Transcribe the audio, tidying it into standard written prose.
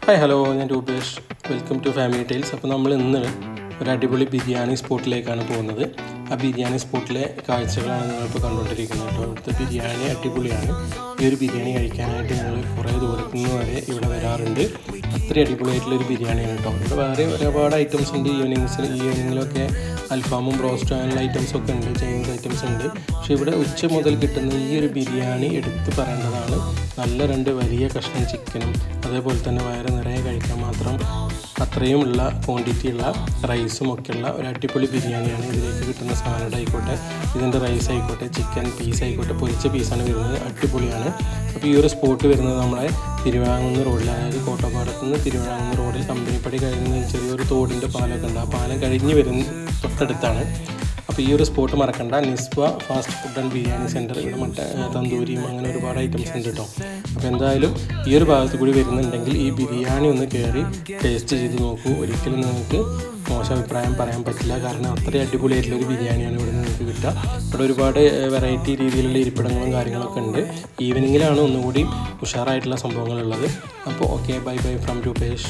Hi hello, ഞാൻ Rupesh. Welcome to Family Tiles. അപ്പോൾ നമ്മൾ ഇന്ന് ഒരു അടിപൊളി ബിരിയാണി സ്പോട്ടിലേക്കാണ് പോകുന്നത്. ആ ബിരിയാണി സ്പോട്ടിലെ കാഴ്ചകളാണ് നിങ്ങളിപ്പോൾ കണ്ടുകൊണ്ടിരിക്കുന്നത് കേട്ടോ. ഇവിടുത്തെ ബിരിയാണി അടിപൊളിയാണ്. ഈ ഒരു ബിരിയാണി കഴിക്കാനായിട്ട് ഞങ്ങൾ കുറേ ദൂരത്തു നിന്ന് വരെ ഇവിടെ വരാറുണ്ട്. അത്രയും അടിപൊളിയായിട്ടുള്ളൊരു ബിരിയാണിയാണ് കേട്ടോ. ഇവിടെ വേറെ ഒരുപാട് ഐറ്റംസ് ഉണ്ട്. ഈവനിങ്ങിലൊക്കെ അൽഫാമും ബ്രോസ്റ്റും അങ്ങനെയുള്ള ഐറ്റംസൊക്കെ ഉണ്ട്, ചൈനീസ് ഐറ്റംസ് ഉണ്ട്. പക്ഷേ ഇവിടെ ഉച്ച മുതൽ കിട്ടുന്ന ഈ ഒരു ബിരിയാണി എടുത്ത് പറയേണ്ടതാണ്. നല്ല 2 വലിയ കഷ്ണം ചിക്കനും അതേപോലെ തന്നെ വയറ് നിറയെ കഴിക്കാൻ മാത്രം അത്രയുമുള്ള ക്വാണ്ടിറ്റിയുള്ള റൈസും ഒക്കെയുള്ള ഒരു അടിപൊളി ബിരിയാണിയാണ്. ഇതിലേക്ക് കിട്ടുന്ന സാലഡ് ആയിക്കോട്ടെ, ഇതിൻ്റെ റൈസ് ആയിക്കോട്ടെ, ചിക്കൻ പീസ് ആയിക്കോട്ടെ, പൊരിച്ച പീസാണ് വരുന്നത്. അടിപൊളിയാണ്. അപ്പോൾ ഈ ഒരു സ്പോട്ട് വരുന്നത് നമ്മളെ തിരുവിഴാംകുന്ന് റോഡിൽ, അതായത് കോട്ടപ്പാടത്ത് നിന്ന് തിരുവിഴാംകുന്ന് റോഡിൽ കമ്പനിപ്പടി കഴിഞ്ഞ ചെറിയൊരു തോടിൻ്റെ പാലമൊക്കെ ഉണ്ട്. ആ പാലം കഴിഞ്ഞ് വരുന്ന തൊട്ടടുത്താണ്. അപ്പോൾ ഈ ഒരു സ്പോട്ട് മറക്കണ്ട. Nizwa fast food and biryani centre. ഇവിടെ തന്തൂരിയും അങ്ങനെ ഒരുപാട് ഐറ്റംസ് ഉണ്ട് കേട്ടോ. അപ്പോൾ എന്തായാലും ഈ ഒരു ഭാഗത്ത് കൂടി വരുന്നുണ്ടെങ്കിൽ ഈ ബിരിയാണി ഒന്ന് കയറി ടേസ്റ്റ് ചെയ്ത് നോക്കൂ. ഒരിക്കലും നിങ്ങൾക്ക് മോശം അഭിപ്രായം പറയാൻ പറ്റില്ല. കാരണം അത്രയും അടിപൊളിയായിട്ടുള്ളൊരു ബിരിയാണിയാണ് ഇവിടെ നിങ്ങൾക്ക് കിട്ടുക. ഇവിടെ ഒരുപാട് വെറൈറ്റി രീതിയിലുള്ള ഇരിപ്പിടങ്ങളും കാര്യങ്ങളൊക്കെ ഉണ്ട്. ഈവനിങ്ങിലാണ് ഒന്നുകൂടി ഉഷാറായിട്ടുള്ള സംഭവങ്ങളുള്ളത്. അപ്പോൾ okay, bye bye from Rupesh.